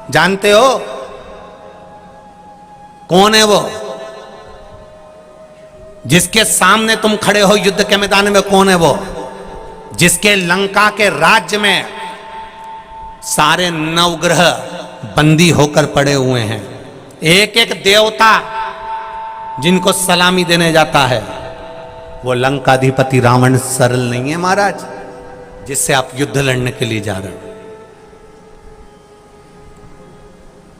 जानते हो कौन है वो? जिसके सामने तुम खड़े हो युद्ध के मैदान में, कौन है वो? जिसके लंका के राज्य में सारे नवग्रह बंदी होकर पड़े हुए हैं, एक एक देवता जिनको सलामी देने जाता है, वो लंकाधिपति रावण सरल नहीं है महाराज, जिससे आप युद्ध लड़ने के लिए जा रहे हो।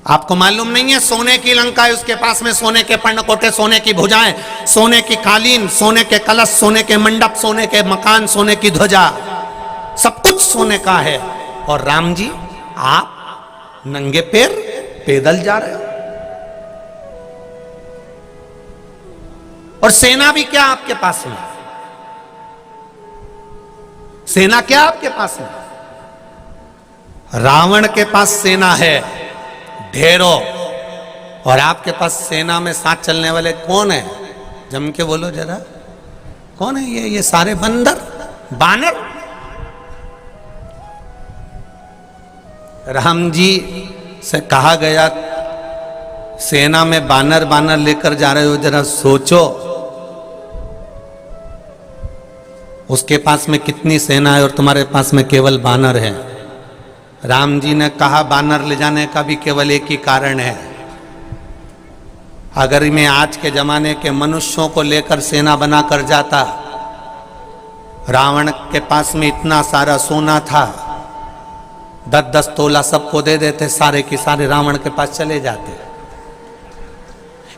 आपको मालूम नहीं है सोने की लंका है, उसके पास में सोने के पर्णकोटे, सोने की भुजाएं, सोने की कालीन, सोने के कलश, सोने के मंडप, सोने के मकान, सोने की ध्वजा, सब कुछ सोने का है। और राम जी आप नंगे पैर पैदल जा रहे हो, और सेना भी क्या आपके पास में? सेना क्या आपके पास में? रावण के पास सेना है ढेरों, और आपके पास सेना में साथ चलने वाले कौन है? जम के बोलो जरा, कौन है ये सारे बंदर बानर? राम जी से कहा गया सेना में बानर बानर लेकर जा रहे हो, जरा सोचो उसके पास में कितनी सेना है और तुम्हारे पास में केवल बानर है। राम जी ने कहा बानर ले जाने का भी केवल एक ही कारण है, अगर मैं आज के जमाने के मनुष्यों को लेकर सेना बनाकर जाता, रावण के पास में इतना सारा सोना था, 10-10 तोला सबको दे देते, सारे के सारे रावण के पास चले जाते।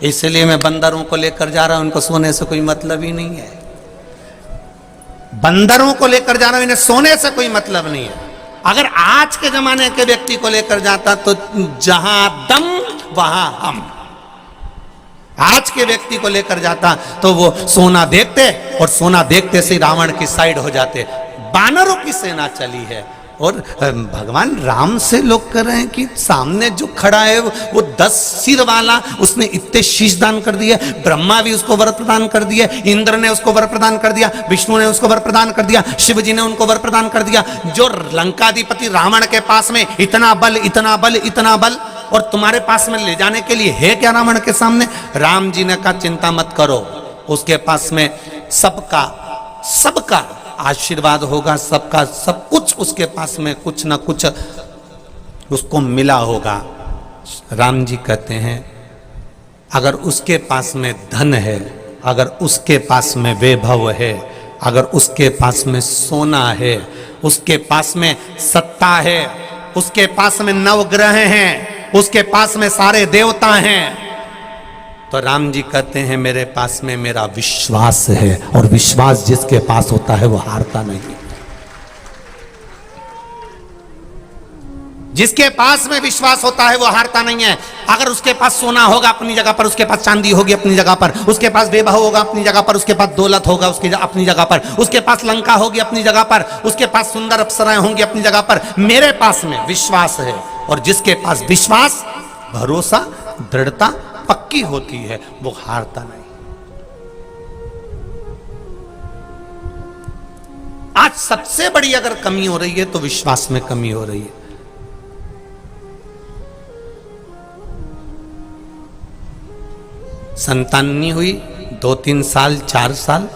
इसलिए मैं बंदरों को लेकर जा रहा हूं, उनको सोने से कोई मतलब ही नहीं है। बंदरों को लेकर जा रहा हूं, इन्हें सोने से कोई मतलब नहीं है। अगर आज के जमाने के व्यक्ति को लेकर जाता तो जहां दम वहां हम, आज के व्यक्ति को लेकर जाता तो वो सोना देखते और सोना देखते से रावण की साइड हो जाते। बानरों की सेना चली है और भगवान राम से लोग कर रहे हैं कि सामने जो खड़ा है वो 10 सिर वाला, उसने इतने शीश दान कर दिए, ब्रह्मा भी उसको वर प्रदान कर दिए, इंद्र ने उसको वर प्रदान कर दिया, विष्णु ने उसको वर प्रदान कर दिया, शिव जी ने उनको वर प्रदान कर दिया। जो लंकाधिपति रावण के पास में इतना बल, इतना बल, इतना बल, और तुम्हारे पास में ले जाने के लिए है क्या रावण के सामने? राम जी ने कहा चिंता मत करो, उसके पास में सबका आशीर्वाद होगा, सबका सब कुछ उसके पास में कुछ ना कुछ उसको मिला होगा। राम जी कहते हैं अगर उसके पास में धन है, अगर उसके पास में वैभव है, अगर उसके पास में सोना है, उसके पास में सत्ता है, उसके पास में नवग्रह हैं, उसके पास में सारे देवता हैं, तो राम जी कहते हैं मेरे पास में मेरा विश्वास है, और विश्वास जिसके पास होता है वो हारता नहीं। जिसके पास में विश्वास होता है वो हारता नहीं है। अगर उसके पास सोना होगा अपनी जगह पर, उसके पास चांदी होगी अपनी जगह पर, उसके पास वैभव होगा अपनी जगह पर, उसके पास दौलत होगा उसकी अपनी जगह पर, उसके पास लंका होगी अपनी जगह पर, उसके पास सुंदर अप्सराएं होंगी अपनी जगह पर, मेरे पास में विश्वास है। और जिसके पास विश्वास, भरोसा, दृढ़ता पक्की होती है वो हारता नहीं। आज सबसे बड़ी अगर कमी हो रही है तो विश्वास में कमी हो रही है। संतान नहीं हुई 2-3 साल, 4 साल,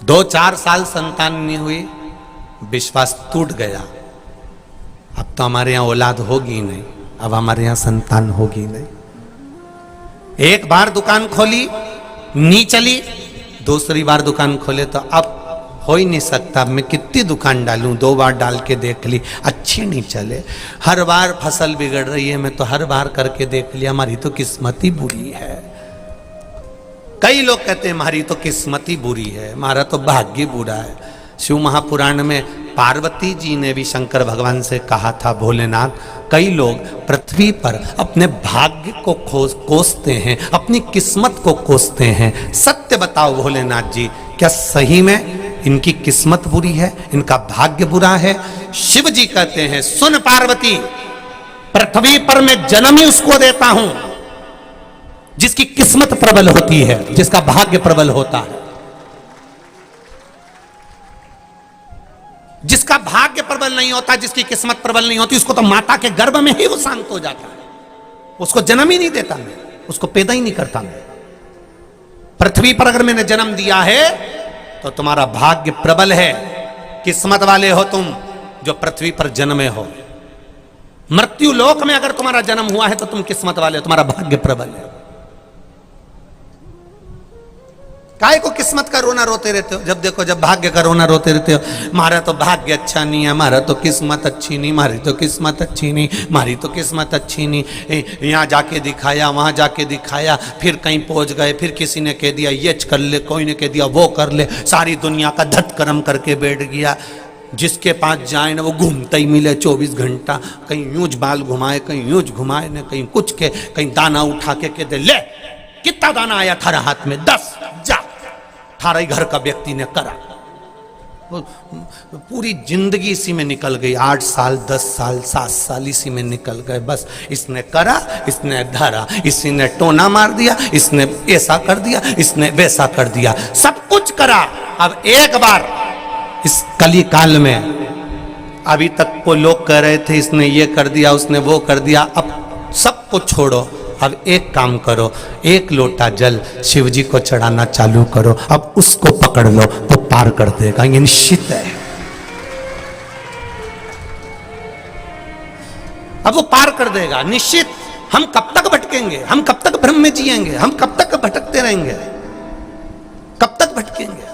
2-4 साल संतान नहीं हुई, विश्वास टूट गया। अब तो हमारे यहां औलाद होगी नहीं, अब हमारे यहां संतान होगी नहीं। एक बार दुकान खोली नहीं चली, दूसरी बार दुकान खोले तो अब हो ही नहीं सकता, मैं कितनी दुकान डालूं, 2 बार डाल के देख ली, अच्छी नहीं चले, हर बार फसल बिगड़ रही है, मैं तो हर बार करके देख लिया, हमारी तो किस्मत ही बुरी है। कई लोग कहते हैं हमारी तो किस्मत ही बुरी है, हमारा तो भाग्य बुरा है। शिव महापुराण में पार्वती जी ने भी शंकर भगवान से कहा था, भोलेनाथ कई लोग पृथ्वी पर अपने भाग्य को कोसते हैं, अपनी किस्मत को कोसते हैं, सत्य बताओ भोलेनाथ जी, क्या सही में इनकी किस्मत बुरी है, इनका भाग्य बुरा है? शिव जी कहते हैं सुन पार्वती, पृथ्वी पर मैं जन्म ही उसको देता हूं जिसकी किस्मत प्रबल होती है, जिसका भाग्य प्रबल होता है। जिसका भाग्य प्रबल नहीं होता, जिसकी किस्मत प्रबल नहीं होती, उसको तो माता के गर्भ में ही वो शांत हो जाता है। उसको जन्म ही नहीं देता मैं, उसको पैदा ही नहीं करता मैं। पृथ्वी पर अगर मैंने जन्म दिया है तो तुम्हारा भाग्य प्रबल है, किस्मत वाले हो तुम जो पृथ्वी पर जन्मे हो। मृत्यु लोक में अगर तुम्हारा जन्म हुआ है तो तुम किस्मत वाले हो, तुम्हारा भाग्य प्रबल है। काहे को किस्मत का रोना रोते रहते हो? जब देखो जब भाग्य का रोना रोते रहते हो, हमारा तो भाग्य अच्छा नहीं है, हमारा तो किस्मत अच्छी नहीं, हमारी तो किस्मत अच्छी नहीं, हमारी तो किस्मत अच्छी नहीं। यहाँ जाके दिखाया, वहां जाके दिखाया, फिर कहीं पहुंच गए, फिर किसी ने कह दिया ये कर ले, कोई ने कह दिया वो कर ले, सारी दुनिया का धत्कर्म करके बैठ गया। जिसके पास जाए ना वो घूमता ही मिले 24 घंटा, कहीं यूं बाल घुमाए, कहीं यूं घुमाए ना, कहीं कुछ के, कहीं दाना उठा के कह दे ले कितना दाना आया थारा हाथ में, 10 जा, थारा ही घर का व्यक्ति ने करा। पूरी जिंदगी इसी में निकल गई, 8 साल 10 साल 7 साल इसी में निकल गए। बस इसने करा, इसने धरा, इसी ने टोना मार दिया, इसने ऐसा कर दिया, इसने वैसा कर दिया, सब कुछ करा। अब एक बार इस कली काल में अभी तक वो लोग कह रहे थे इसने ये कर दिया, उसने वो कर दिया, अब सब कुछ छोड़ो, अब एक काम करो, एक लोटा जल शिव जी को चढ़ाना चालू करो, अब उसको पकड़ लो तो पार कर देगा, ये निश्चित है। अब वो पार कर देगा निश्चित। हम कब तक भटकेंगे? हम कब तक भ्रम में जिएंगे? हम कब तक भटकते रहेंगे? कब तक भटकेंगे?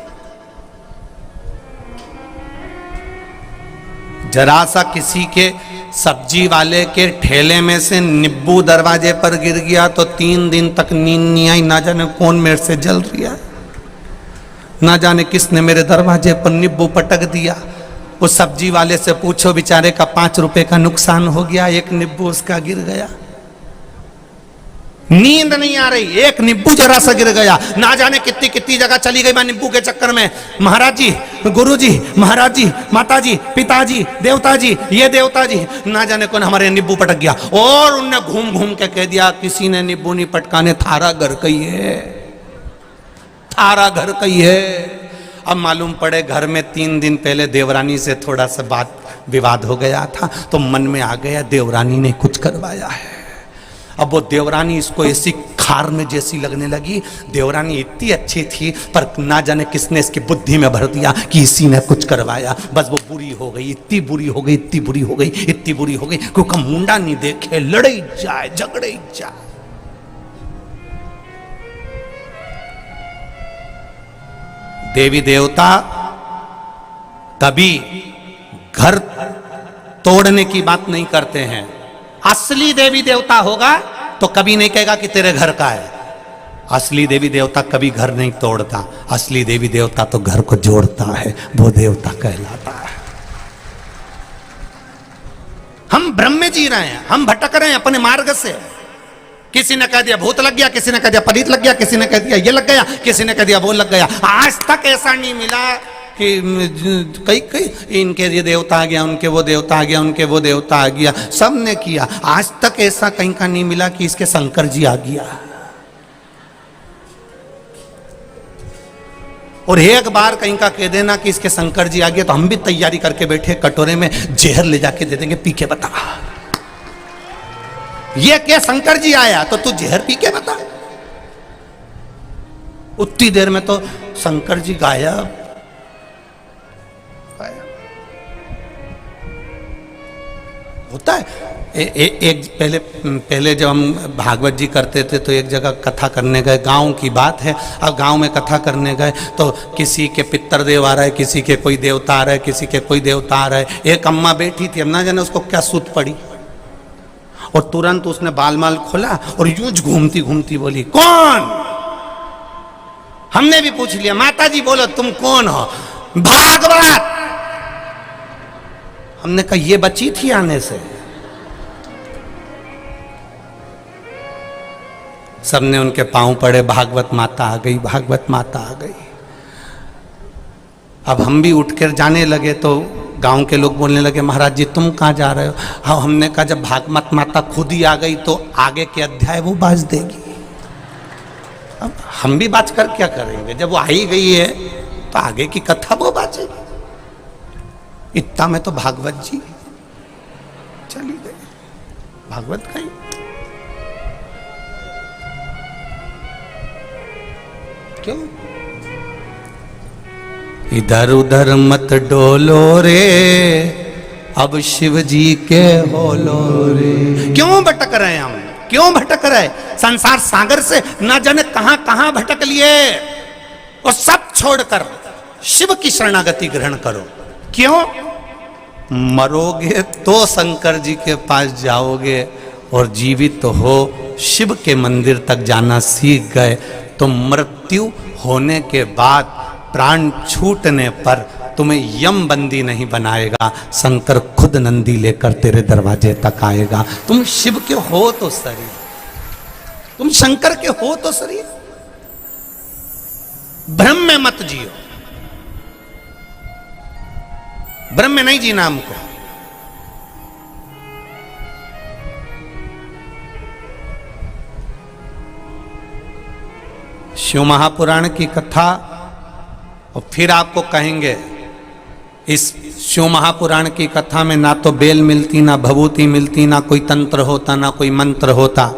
जरा सा किसी के सब्जी वाले के ठेले में से नींबू दरवाजे पर गिर गया तो 3 दिन तक नींद नहीं आई। ना जाने कौन मेरे से जल रिया, ना जाने किसने मेरे दरवाजे पर नींबू पटक दिया। उस सब्जी वाले से पूछो, बेचारे का 5 रुपए का नुकसान हो गया, एक नींबू उसका गिर गया। नींद नहीं आ रही, एक नींबू जरा सा गिर गया, ना जाने कितनी कितनी जगह चली गई मैं नींबू के चक्कर में। महाराज जी, गुरु जी, महाराज जी, माता जी, पिताजी, देवता जी, ये देवता जी, ना जाने कौन हमारे नींबू पटक गया। और उनने घूम घूम के कह दिया किसी ने नींबू नहीं पटकाने, थारा घर कही है, थारा घर कही है। अब मालूम पड़े घर में 3 दिन पहले देवरानी से थोड़ा सा बात विवाद हो गया था, तो मन में आ गया देवरानी ने कुछ करवाया है। अब वो देवरानी इसको ऐसी खार में जैसी लगने लगी। देवरानी इतनी अच्छी थी पर ना जाने किसने इसकी बुद्धि में भर दिया कि इसी ने कुछ करवाया। बस वो बुरी हो गई, इतनी बुरी हो गई, इतनी बुरी हो गई, इतनी बुरी हो गई, क्योंकि मुंडा नहीं देखे लड़े ही जाए, झगड़े ही जाए। देवी देवता कभी घर तोड़ने की बात नहीं करते हैं। असली देवी देवता होगा तो कभी नहीं कहेगा कि तेरे घर का है। असली देवी देवता कभी घर नहीं तोड़ता, असली देवी देवता तो घर को जोड़ता है, वो देवता कहलाता है। हम भ्रम में जी रहे हैं, हम भटक रहे हैं अपने मार्ग से। किसी ने कह दिया भूत लग गया, किसी ने कह दिया पलीत लग गया, किसी ने कह दिया ये लग गया, किसी ने कह दिया वो लग गया। आज तक ऐसा नहीं मिला कि कई कई इनके ये देवता आ गया, उनके वो देवता आ गया, उनके वो देवता आ गया, सब ने किया। आज तक ऐसा कहीं का नहीं मिला कि इसके शंकर जी आ गया। और एक बार कहीं का कह देना कि इसके शंकर जी आ गया तो हम भी तैयारी करके बैठे, कटोरे में जहर ले जाके दे देंगे, पी के बता। ये क्या शंकर जी आया तो तू जहर पी के बता। उतनी देर में तो शंकर जी गायब। होता है एक पहले जब हम भागवत जी करते थे तो एक जगह कथा करने गए, गांव की बात है। अब गांव में कथा करने गए तो किसी के पितृदेव आ रहा है, किसी के कोई देवता आ रहा है, किसी के कोई देवता आ रहा है। एक अम्मा बैठी थी, अब ना जाने उसको क्या सूत पड़ी और तुरंत उसने बाल माल खोला और यूं घूमती घूमती बोली कौन। हमने भी पूछ लिया माता जी बोलो तुम कौन हो। भागवत। हमने कहा ये बची थी आने से। सबने उनके पांव पड़े, भागवत माता आ गई, भागवत माता आ गई। अब हम भी उठकर जाने लगे तो गांव के लोग बोलने लगे महाराज जी तुम कहाँ जा रहे हो। हाँ, हमने कहा जब भागवत माता खुद ही आ गई तो आगे के अध्याय वो बाज देगी। अब हम भी बाज कर क्या करेंगे, जब वो आ ही गई है तो आगे की कथा वो बाजेगी। इतना में तो भागवत जी चली गई। भागवत कहीं क्यों? इधर उधर मत डोलो रे, अब शिव जी के होलो रे। क्यों भटक रहे हैं हम? क्यों भटक रहे? संसार सागर से ना जाने कहां कहां भटक लिए, और सब छोड़कर शिव की शरणागति ग्रहण करो। क्यों? मरोगे तो शंकर जी के पास जाओगे, और जीवित हो शिव के मंदिर तक जाना सीख गए तो मृत्यु होने के बाद, प्राण छूटने पर तुम्हें यम बंदी नहीं बनाएगा, शंकर खुद नंदी लेकर तेरे दरवाजे तक आएगा। तुम शिव के हो तो सही, तुम शंकर के हो तो सही। भ्रम में मत जियो, भ्रम में नहीं जीना हमको। शिव महापुराण की कथा, और फिर आपको कहेंगे इस शिव महापुराण की कथा में ना तो बेल मिलती, ना भभूति मिलती, ना कोई तंत्र होता, ना कोई मंत्र होता।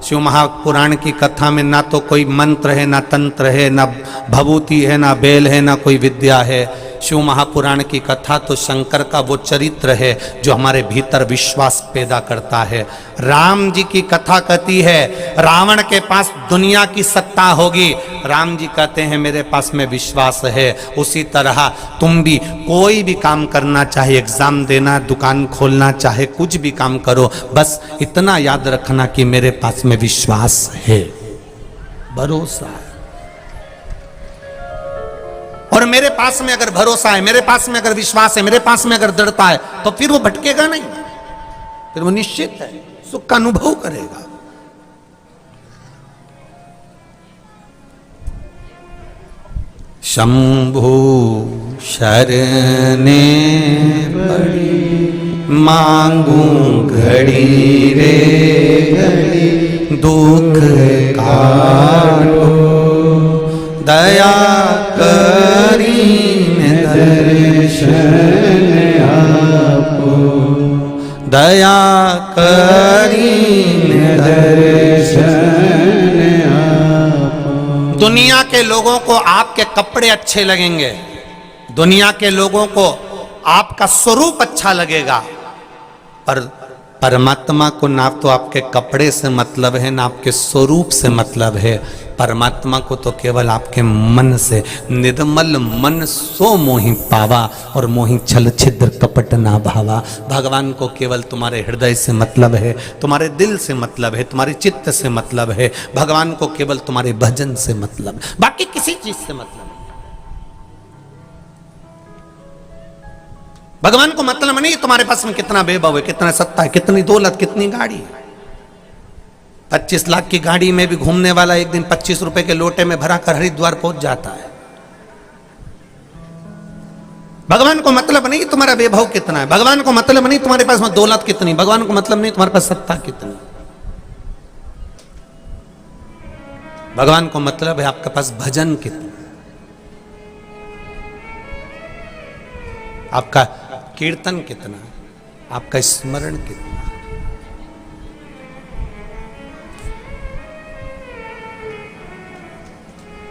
शिव महापुराण की कथा में ना तो कोई मंत्र है, ना तंत्र है, ना भभूति है, ना बेल है, ना कोई विद्या है। शिव महापुराण की कथा तो शंकर का वो चरित्र है जो हमारे भीतर विश्वास पैदा करता है। राम जी की कथा कहती है रावण के पास दुनिया की सत्ता होगी, राम जी कहते हैं मेरे पास में विश्वास है। उसी तरह तुम भी कोई भी काम करना, चाहे एग्जाम देना, दुकान खोलना, चाहे कुछ भी काम करो, बस इतना याद रखना कि मेरे पास में विश्वास है, भरोसा है। और मेरे पास में अगर भरोसा है, मेरे पास में अगर विश्वास है, मेरे पास में अगर दृढ़ता है, तो फिर वो भटकेगा नहीं, फिर वो निश्चित है सुख का अनुभव करेगा। शंभु शरणे पड़ी, मांगू घड़ी रे घड़ी, दुख काटो दया करी में दर्शन आपको, दया करी में दर्शन आपको। दुनिया के लोगों को आपके कपड़े अच्छे लगेंगे, दुनिया के लोगों को आपका स्वरूप अच्छा लगेगा, पर परमात्मा को ना तो आपके कपड़े से मतलब है, ना आपके स्वरूप से मतलब है। परमात्मा को तो केवल आपके मन से, निर्मल मन सो मोहि पावा, और मोहि छल छिद्र कपट ना भावा। भगवान को केवल तुम्हारे हृदय से मतलब है, तुम्हारे दिल से मतलब है, तुम्हारे चित्त से मतलब है। भगवान को केवल तुम्हारे भजन से मतलब है, बाकी किसी चीज से मतलब है। भगवान को मतलब नहीं तुम्हारे पास में कितना वैभव है, कितना सत्ता है, कितनी दौलत, कितनी गाड़ी है। 25 लाख की गाड़ी में भी घूमने वाला एक दिन 25 रुपए के लोटे में भरा कर हरिद्वार पहुंच जाता है। भगवान को मतलब नहीं तुम्हारा वैभव कितना है, भगवान को मतलब नहीं तुम्हारे पास में दौलत कितनी, भगवान को मतलब नहीं तुम्हारे पास सत्ता कितनी। भगवान को मतलब है आपके पास भजन कितना, आपका कीर्तन कितना, आपका स्मरण कितना।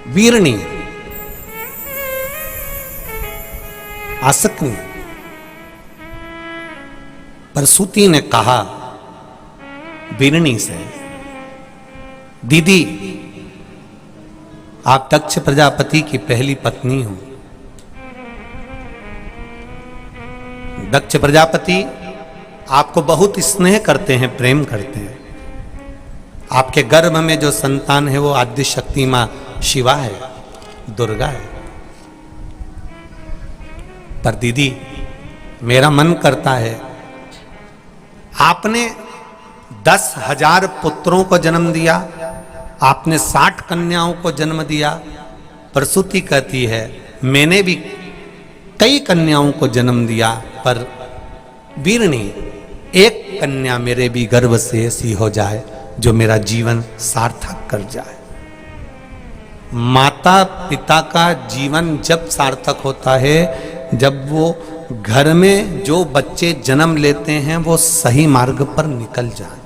वीरणी, आसक्ति। परसूती ने कहा वीरणी से, दीदी आप दक्ष प्रजापति की पहली पत्नी हो। दक्ष प्रजापति आपको बहुत स्नेह करते हैं, प्रेम करते हैं। आपके गर्भ में जो संतान है वो आद्य शक्ति मां शिवा है, दुर्गा है। पर दीदी मेरा मन करता है, आपने 10,000 पुत्रों को जन्म दिया, आपने 60 कन्याओं को जन्म दिया। प्रसूति कहती है मैंने भी कई कन्याओं को जन्म दिया, पर वीरणी एक कन्या मेरे भी गर्भ से ऐसी हो जाए जो मेरा जीवन सार्थक कर जाए। माता पिता का जीवन जब सार्थक होता है जब वो घर में जो बच्चे जन्म लेते हैं वो सही मार्ग पर निकल जाए।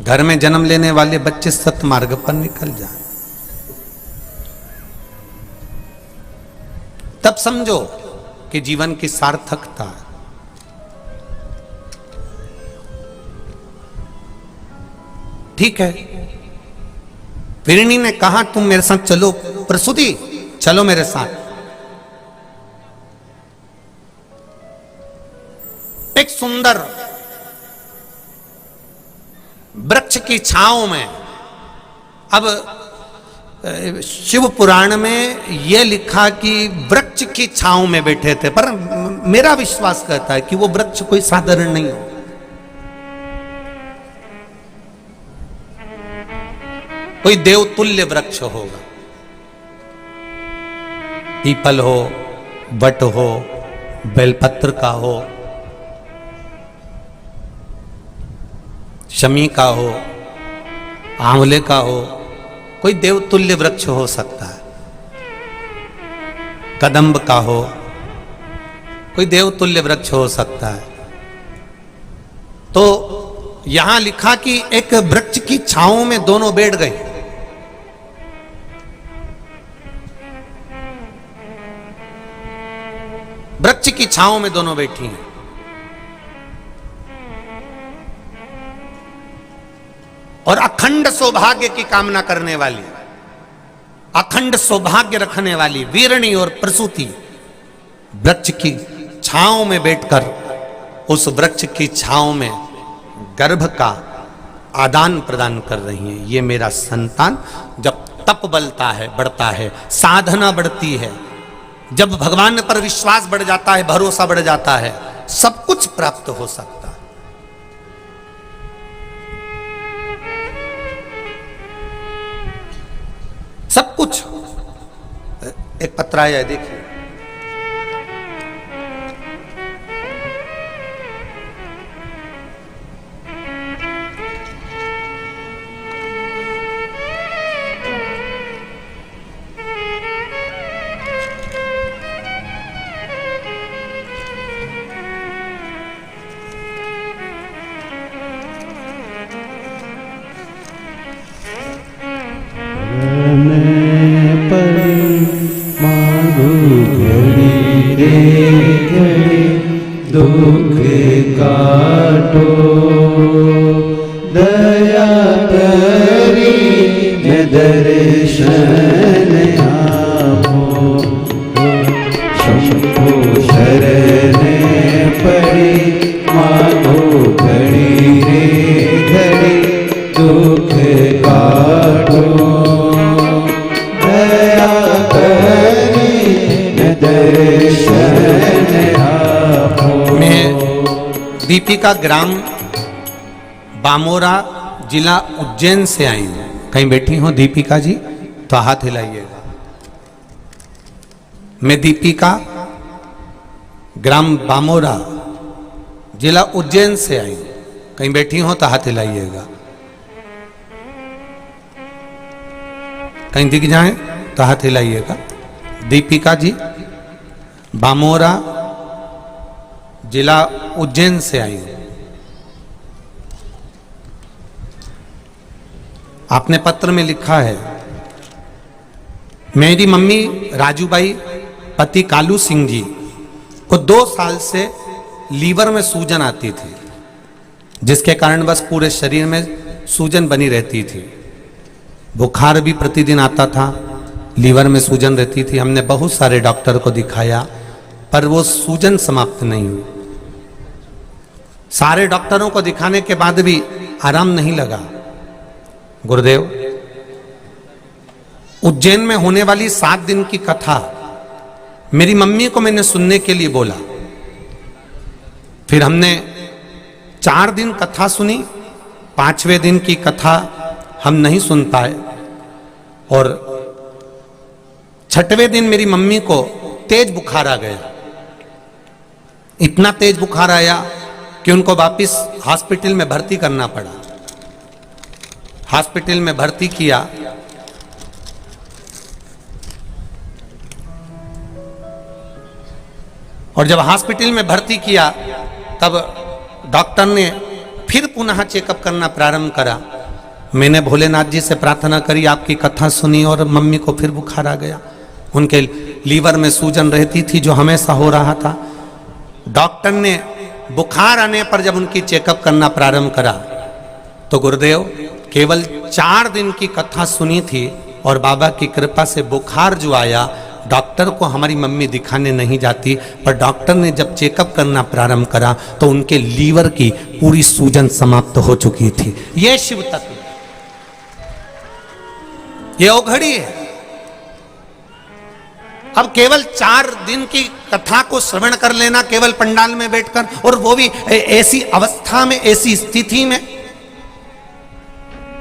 घर में जन्म लेने वाले बच्चे सत मार्ग पर निकल जाए, तब समझो कि जीवन की सार्थकता है। ठीक है, फिरनी ने कहा तुम मेरे साथ चलो, प्रसूति चलो मेरे साथ। एक सुंदर वृक्ष की छांव में, अब शिव पुराण में यह लिखा कि वृक्ष की छांव में बैठे थे, पर मेरा विश्वास कहता है कि वो वृक्ष कोई साधारण नहीं हो, कोई देवतुल्य वृक्ष होगा। पीपल हो, बट हो, बेलपत्र का हो, शमी का हो, आंवले का हो, कोई देवतुल्य वृक्ष हो सकता है। कदम्ब का हो, कोई देवतुल्य वृक्ष हो सकता है। तो यहां लिखा कि एक वृक्ष की छांव में दोनों बैठ गए। वृक्ष की छांव में दोनों बैठी हैं। और अखंड सौभाग्य की कामना करने वाली, अखंड सौभाग्य रखने वाली वीरणी और प्रसूति वृक्ष की छांव में बैठकर उस वृक्ष की छांव में गर्भ का आदान प्रदान कर रही हैं। ये मेरा संतान जब तप बलता है, बढ़ता है, साधना बढ़ती है, जब भगवान पर विश्वास बढ़ जाता है, भरोसा बढ़ जाता है, सब कुछ प्राप्त हो सकता है। सब कुछ। एक पत्र आया है, देखिए। दुख काटो दया करी मैं दर्शन आपो शंभो शरण पड़ी माधो घड़ी रे घड़ी दुख काटो दया करी मैं दर्शन आपो। मैं दीपिका ग्राम बामोरा जिला उज्जैन से आई हूं। कहीं बैठी हो दीपिका जी तो हाथ हिलाइएगा। मैं दीपिका ग्राम बामोरा जिला उज्जैन से आई हूं। कहीं बैठी हो तो हाथ हिलाइएगा। कहीं दिख जाए तो हाथ हिलाइएगा। दीपिका जी बामोरा जिला उज्जैन से आई हूं। आपने पत्र में लिखा है, मेरी मम्मी राजूबाई पति कालू सिंह जी को 2 साल से लीवर में सूजन आती थी, जिसके कारण बस पूरे शरीर में सूजन बनी रहती थी। बुखार भी प्रतिदिन आता था, लीवर में सूजन रहती थी। हमने बहुत सारे डॉक्टर को दिखाया पर वो सूजन समाप्त नहीं हुई। सारे डॉक्टरों को दिखाने के बाद भी आराम नहीं लगा। गुरुदेव, उज्जैन में होने वाली 7 दिन की कथा मेरी मम्मी को मैंने सुनने के लिए बोला। फिर हमने 4 दिन कथा सुनी, 5वें दिन की कथा हम नहीं सुन पाए और 6वें दिन मेरी मम्मी को तेज बुखार आ गया। इतना तेज बुखार आया कि उनको वापस हॉस्पिटल में भर्ती करना पड़ा। हॉस्पिटल में भर्ती किया। और जब हॉस्पिटल में भर्ती किया तब डॉक्टर ने फिर पुनः चेकअप करना प्रारंभ करा। मैंने भोलेनाथ जी से प्रार्थना करी, आपकी कथा सुनी और मम्मी को फिर बुखार आ गया। उनके लीवर में सूजन रहती थी जो हमेशा हो रहा था। डॉक्टर ने बुखार आने पर जब उनकी चेकअप करना प्रारंभ करा तो गुरुदेव केवल 4 दिन की कथा सुनी थी और बाबा की कृपा से बुखार जो आया, डॉक्टर को हमारी मम्मी दिखाने नहीं जाती, पर डॉक्टर ने जब चेकअप करना प्रारंभ करा तो उनके लीवर की पूरी सूजन समाप्त हो चुकी थी। यह शिव तत्व, यह ओघड़ी है। अब केवल 4 दिन की कथा को श्रवण कर लेना केवल पंडाल में बैठकर, और वो भी ऐसी अवस्था में, ऐसी स्थिति में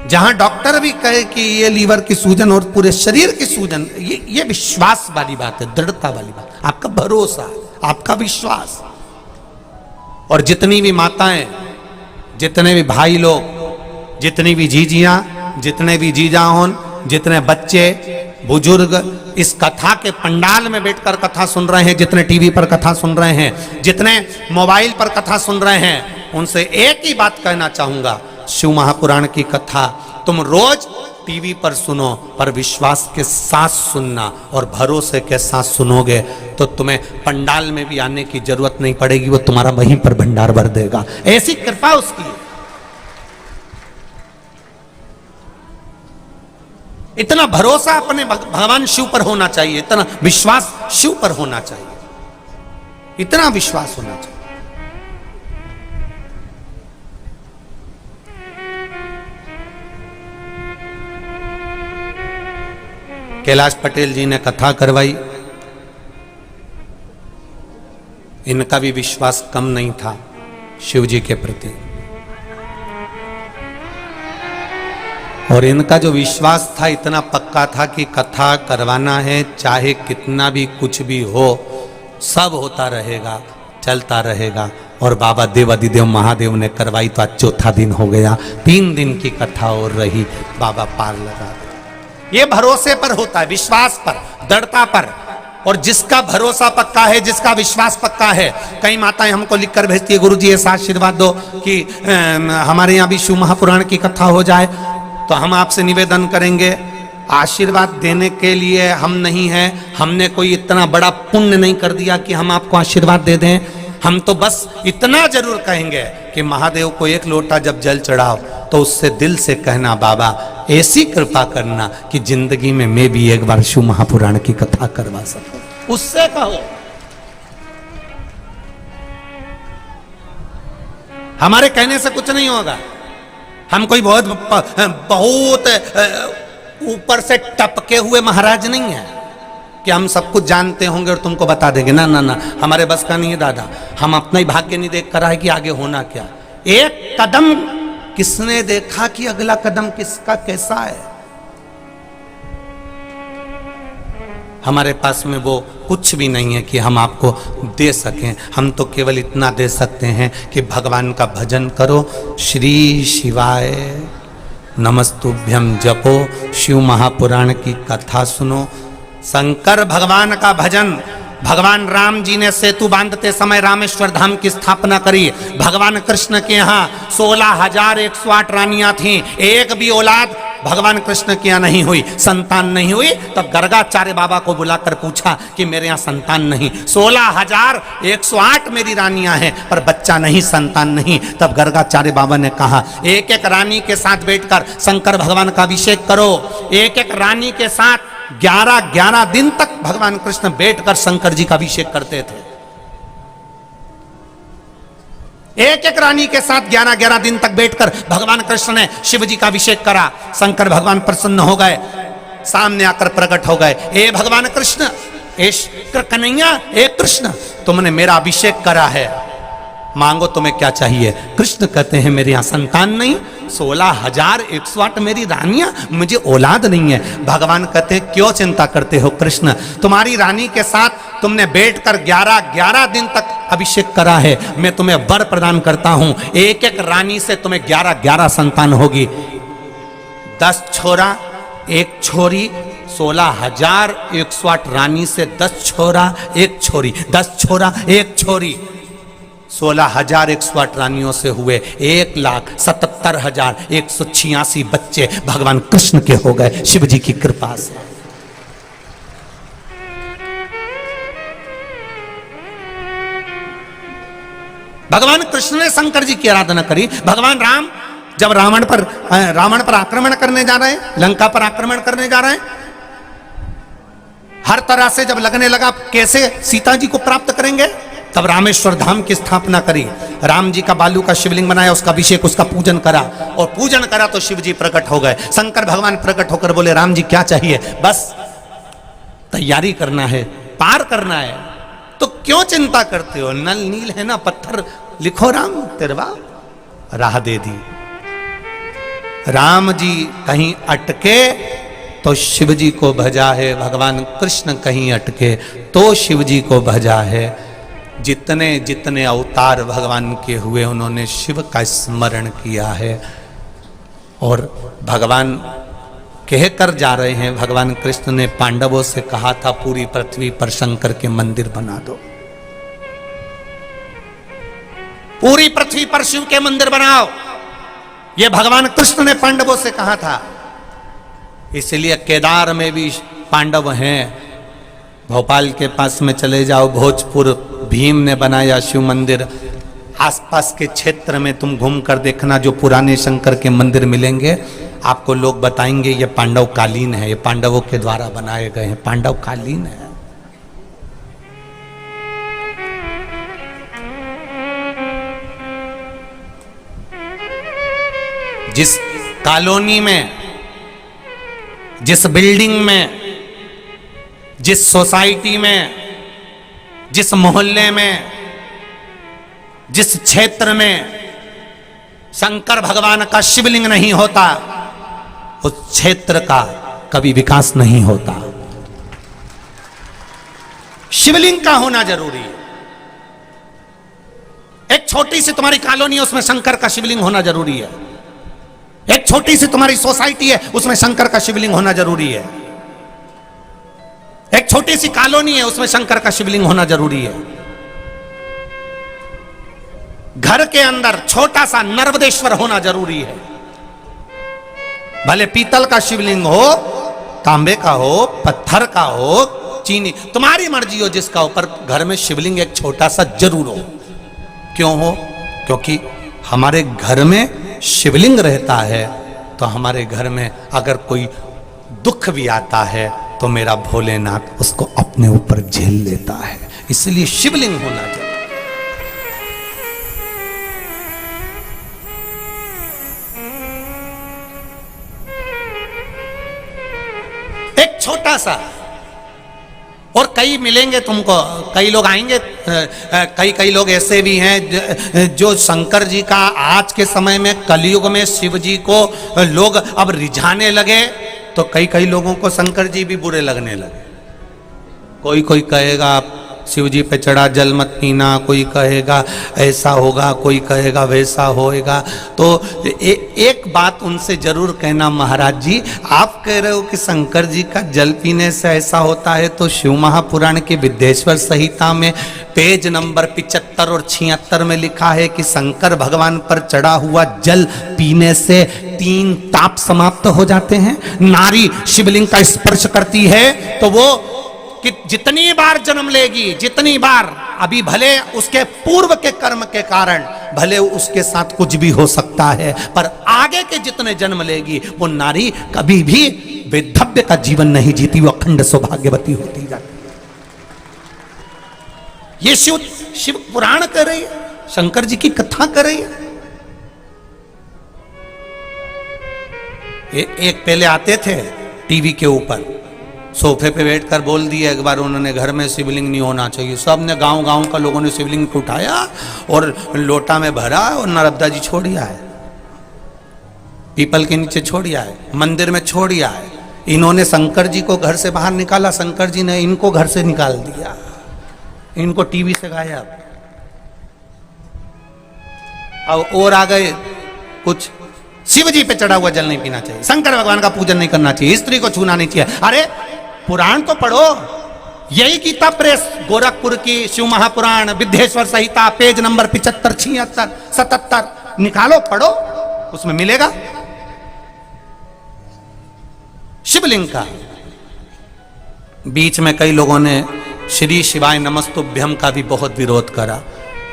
जहां डॉक्टर भी कहे कि ये लीवर की सूजन और पूरे शरीर की सूजन, ये विश्वास वाली बात है, दृढ़ता वाली बात, आपका भरोसा, आपका विश्वास। और जितनी भी माताएं, जितने भी भाई लोग, जितनी भी जीजियां, जितने भी जीजाहोन, जितने बच्चे बुजुर्ग इस कथा के पंडाल में बैठकर कथा सुन रहे हैं, जितने टीवी पर कथा सुन रहे हैं, जितने मोबाइल पर कथा सुन रहे हैं, उनसे एक ही बात कहना चाहूंगा, शिव महापुराण की कथा तुम रोज टीवी पर सुनो, पर विश्वास के साथ सुनना और भरोसे के साथ सुनोगे तो तुम्हें पंडाल में भी आने की जरूरत नहीं पड़ेगी, वो तुम्हारा वहीं पर भंडार भर देगा। ऐसी कृपा उसकी। इतना भरोसा अपने भगवान शिव पर होना चाहिए, इतना विश्वास शिव पर होना चाहिए, इतना विश्वास होना चाहिए। कैलाश पटेल जी ने कथा करवाई, इनका भी विश्वास कम नहीं था शिव जी के प्रति, और इनका जो विश्वास था इतना पक्का था कि कथा करवाना है, चाहे कितना भी कुछ भी हो, सब होता रहेगा, चलता रहेगा। और बाबा देवादिदेव महादेव ने करवाई तो आज 4था दिन हो गया, 3 दिन की कथा और रही, बाबा पार लगा गए। ये भरोसे पर होता है, विश्वास पर, दृढ़ता पर। और जिसका भरोसा पक्का है, जिसका विश्वास पक्का है, कई माताएं हमको लिखकर भेजती है, गुरुजी ऐसा आशीर्वाद दो कि हमारे यहाँ भी शिव महापुराण की कथा हो जाए। तो हम आपसे निवेदन करेंगे, आशीर्वाद देने के लिए हम नहीं हैं, हमने कोई इतना बड़ा पुण्य नहीं कर दिया कि हम आपको आशीर्वाद दे दें। हम तो बस इतना जरूर कहेंगे कि महादेव को 1 लोटा जब जल चढ़ाओ तो उससे दिल से कहना, बाबा ऐसी कृपा करना कि जिंदगी में मैं भी एक बार शिव महापुराण की कथा करवा सकूं। उससे कहो, हमारे कहने से कुछ नहीं होगा। हम कोई बहुत ऊपर से टपके हुए महाराज नहीं है कि हम सब कुछ जानते होंगे और तुमको बता देंगे। ना ना ना, हमारे बस का नहीं है दादा। हम अपना ही भाग्य नहीं देख कर आए कि आगे होना क्या। एक कदम किसने देखा कि अगला कदम किसका कैसा है। हमारे पास में वो कुछ भी नहीं है कि हम आपको दे सकें। हम तो केवल इतना दे सकते हैं कि भगवान का भजन करो, श्री शिवाय नमस्तुभ्यम जपो, शिव महापुराण की कथा सुनो, शंकर भगवान का भजन। भगवान राम जी ने सेतु बांधते समय रामेश्वर धाम की स्थापना करी। भगवान कृष्ण के यहाँ 16,108 रानियां थीं, एक भी औलाद भगवान कृष्ण के यहाँ नहीं हुई, संतान नहीं हुई। तब गर्गाचार्य बाबा को बुलाकर पूछा कि मेरे यहाँ संतान नहीं, 16,108 मेरी रानियां हैं पर बच्चा नहीं, संतान नहीं। तब गर्गाचार्य बाबा ने कहा, एक एक रानी के साथ बैठकर शंकर भगवान का अभिषेक करो। एक एक रानी के साथ 11 दिन तक भगवान कृष्ण बैठकर शंकर जी का अभिषेक करते थे। एक एक रानी के साथ 11 दिन तक बैठकर भगवान कृष्ण ने शिव जी का अभिषेक करा। शंकर भगवान प्रसन्न हो गए, सामने आकर प्रकट हो गए। ए भगवान कृष्ण, कन्हैया, ए कृष्ण, तुमने मेरा अभिषेक करा है, मांगो तुम्हें क्या चाहिए। कृष्ण कहते हैं मेरे यहाँ संतान नहीं, 16,108 मेरी रानियां, मुझे औलाद नहीं है। भगवान कहते हैं क्यों चिंता करते हो कृष्ण, तुम्हारी रानी के साथ तुमने बैठकर 11 दिन तक अभिषेक करा है, मैं तुम्हें वर प्रदान करता हूं। एक एक रानी से तुम्हें 11 संतान होगी। 10 छोरा 1 छोरी, 16,108 रानी से 10 छोरा 1 छोरी, 10 छोरा 1 छोरी, 16,108 रानियों से हुए 1,77,186 बच्चे भगवान कृष्ण के हो गए शिव जी की कृपा से। भगवान कृष्ण ने शंकर जी की आराधना करी। भगवान राम जब रावण पर आक्रमण करने जा रहे हैं, लंका पर आक्रमण करने जा रहे हैं, हर तरह से जब लगने लगा कैसे सीता जी को प्राप्त करेंगे, तब रामेश्वर धाम की स्थापना करी। राम जी का बालू का शिवलिंग बनाया, उसका अभिषेक, उसका पूजन करा, और पूजन करा तो शिव जी प्रकट हो गए। शंकर भगवान प्रकट होकर बोले, राम जी क्या चाहिए? बस तैयारी करना है, पार करना है, तो क्यों चिंता करते हो? नल नील है ना, पत्थर लिखो राम तिरवा, राह दे दी। राम जी कहीं अटके तो शिव जी को भजा है, भगवान कृष्ण कहीं अटके तो शिव जी को भजा है। जितने जितने अवतार भगवान के हुए उन्होंने शिव का स्मरण किया है। और भगवान कह कर जा रहे हैं, भगवान कृष्ण ने पांडवों से कहा था पूरी पृथ्वी पर शंकर के मंदिर बना दो, पूरी पृथ्वी पर शिव के मंदिर बनाओ, यह भगवान कृष्ण ने पांडवों से कहा था। इसलिए केदार में भी पांडव हैं। भोपाल के पास में चले जाओ, भोजपुर भीम ने बनाया शिव मंदिर। आसपास के क्षेत्र में तुम घूम कर देखना, जो पुराने शंकर के मंदिर मिलेंगे आपको लोग बताएंगे ये पांडव कालीन है, ये पांडवों के द्वारा बनाए गए हैं, पांडव कालीन है। जिस कॉलोनी में, जिस बिल्डिंग में, जिस सोसाइटी में, जिस मोहल्ले में, जिस क्षेत्र में शंकर भगवान का शिवलिंग नहीं होता, उस क्षेत्र का कभी विकास नहीं होता। शिवलिंग का होना जरूरी है। एक छोटी सी तुम्हारी कॉलोनी है, उसमें शंकर का शिवलिंग होना जरूरी है। एक छोटी सी तुम्हारी सोसाइटी है, उसमें शंकर का शिवलिंग होना जरूरी है। एक छोटी सी कॉलोनी है, उसमें शंकर का शिवलिंग होना जरूरी है। घर के अंदर छोटा सा नर्मदेश्वर होना जरूरी है। भले पीतल का शिवलिंग हो, तांबे का हो, पत्थर का हो, चीनी, तुम्हारी मर्जी हो जिसका ऊपर घर में शिवलिंग एक छोटा सा जरूर हो। क्यों हो? क्योंकि हमारे घर में शिवलिंग रहता है तो हमारे घर में अगर कोई दुख भी आता है तो मेरा भोलेनाथ उसको अपने ऊपर झेल लेता है। इसलिए शिवलिंग होना चाहिए। एक छोटा सा, और कई मिलेंगे तुमको, कई लोग आएंगे, कई लोग ऐसे भी हैं जो शंकर जी का आज के समय में कलयुग में शिव जी को लोग अब रिझाने लगे तो कई लोगों को शंकर जी भी बुरे लगने लगे। कोई कहेगा शिव जी पे चढ़ा जल मत पीना, कोई कहेगा ऐसा होगा, कोई कहेगा वैसा होएगा। तो एक बात उनसे जरूर कहना, महाराज जी आप कह रहे हो कि शंकर जी का जल पीने से ऐसा होता है, तो शिव महापुराण के विद्येश्वर संहिता में पेज नंबर 75 और 76 में लिखा है कि शंकर भगवान पर चढ़ा हुआ जल पीने से 3 ताप समाप्त हो जाते हैं। नारी शिवलिंग का स्पर्श करती है तो वो कि जितनी बार जन्म लेगी, जितनी बार, अभी भले उसके पूर्व के कर्म के कारण भले उसके साथ कुछ भी हो सकता है, पर आगे के जितने जन्म लेगी वो नारी कभी भी वैधव्य का जीवन नहीं जीती, वो अखंड सौभाग्यवती होती जाती है। ये शिव पुराण कर रही है, शंकर जी की कथा कर रही है। एक पहले आते थे टीवी के ऊपर, सोफे पे बैठकर बोल दिया एक बार उन्होंने, घर में शिवलिंग नहीं होना चाहिए। सब ने गांव का लोगों ने शिवलिंग को उठाया और लोटा में भरा और नर्मदा जी छोड़ दिया है, पीपल के नीचे छोड़ दिया है, मंदिर में छोड़ दिया है। इन्होंने शंकर जी को घर से बाहर निकाला, शंकर जी ने इनको घर से निकाल दिया, इनको टीवी से गायब। अब और आ गए कुछ, शिव जी पे चढ़ा हुआ जल नहीं पीना चाहिए, शंकर भगवान का पूजन नहीं करना चाहिए, स्त्री को छूना नहीं चाहिए। अरे पुराण तो पढ़ो। यही गीता प्रेस गोरखपुर की शिव महापुराण विद्येश्वर संहिता पेज नंबर 75, 76, 77 निकालो, पढ़ो, उसमें मिलेगा शिवलिंग का। बीच में कई लोगों ने श्री शिवाय नमस्तुभ्यम का भी बहुत विरोध करा।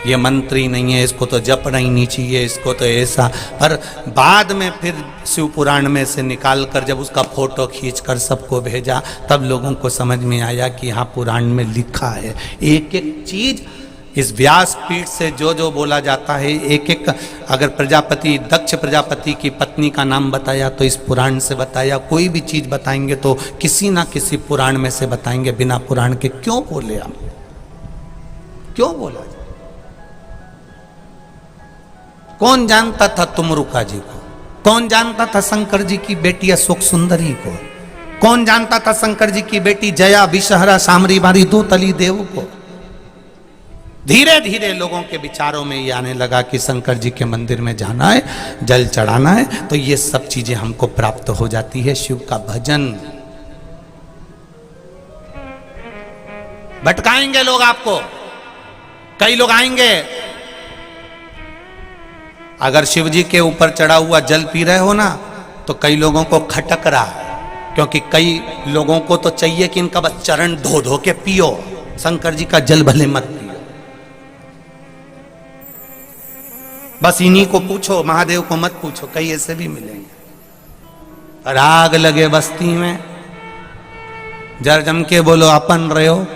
ये मंत्र ही नहीं है, इसको तो जपना ही नहीं चाहिए, इसको तो ऐसा। पर बाद में फिर शिव पुराण में से निकाल कर जब उसका फोटो खींच कर सबको भेजा, तब लोगों को समझ में आया कि हाँ पुराण में लिखा है। एक एक चीज इस व्यासपीठ से जो जो बोला जाता है, एक एक, अगर प्रजापति दक्ष प्रजापति की पत्नी का नाम बताया तो इस पुराण से बताया। कोई भी चीज बताएंगे तो किसी ना किसी पुराण में से बताएंगे। बिना पुराण के क्यों बोले हम, क्यों बोला? कौन जानता था तुमरुका जी को? कौन जानता था शंकर जी की बेटी अशोक सुंदरी को? कौन जानता था शंकर जी की बेटी जया विषहरा सामरी बारी दूतली देव को? धीरे धीरे लोगों के विचारों में ये आने लगा कि शंकर जी के मंदिर में जाना है, जल चढ़ाना है, तो ये सब चीजें हमको प्राप्त हो जाती है। शिव का भजन भटकाएंगे लोग आपको। कई लोग आएंगे, अगर शिव जी के ऊपर चढ़ा हुआ जल पी रहे हो ना, तो कई लोगों को खटक रहा है, क्योंकि कई लोगों को तो चाहिए कि इनका बस चरण धो धो के पियो, शंकर जी का जल भले मत पियो। बस इन्हीं को पूछो, महादेव को मत पूछो। कई ऐसे भी मिलेंगे। राग लगे बस्ती में, जर जम के बोलो अपन रहे हो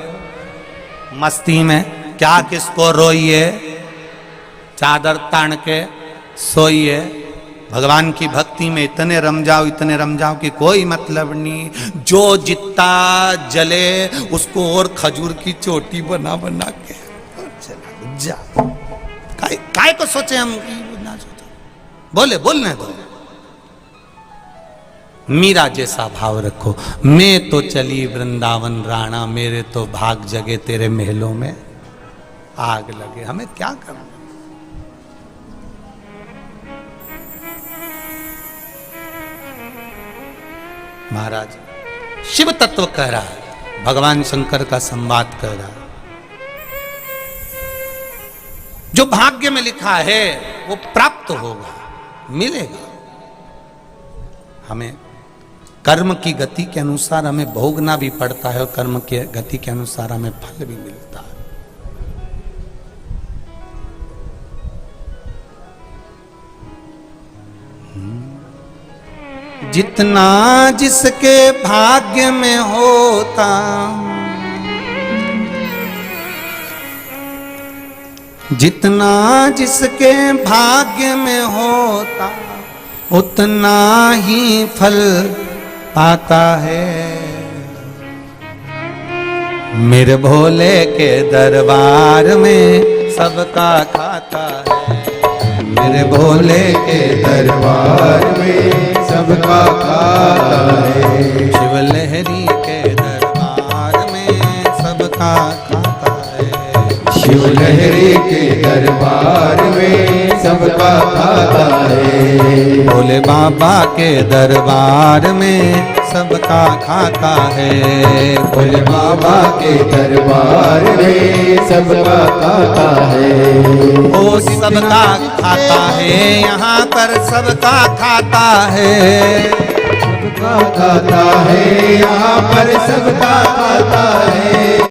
मस्ती में, क्या किसको रोइए, चादर तान के सोइए। भगवान की भक्ति में इतने रम जाओ, इतने रम जाओ कि कोई मतलब नहीं। जो जितना जले उसको और खजूर की चोटी बना बना के चला जा। काय को सोचे हम, ना सोचे, बोले बोलने दो। मीरा जैसा भाव रखो, मैं तो चली वृंदावन राणा, मेरे तो भाग जगे तेरे महलों में आग लगे। हमें क्या करना? महाराज शिव तत्व कह रहा है, भगवान शंकर का संवाद कह रहा है। जो भाग्य में लिखा है वो प्राप्त होगा, मिलेगा। हमें कर्म की गति के अनुसार हमें भोगना भी पड़ता है, और कर्म की गति के अनुसार हमें फल भी मिलता है। जितना जिसके भाग्य में होता, जितना जिसके भाग्य में होता, उतना ही फल पाता है। मेरे भोले के दरबार में सबका खाता है। मेरे भोले के दरबार में सबका खाता है। शिव लहरी के दरबार में सबका खाता है। शिव लहरी के दरबार में सबका खाता है। भोले बाबा के दरबार में सबका खाता है। भोले बाबा के दरबार में सबका खाता है। वो सबका खाता है, यहाँ पर सबका खाता है। सबका खाता है, यहाँ पर सबका खाता है।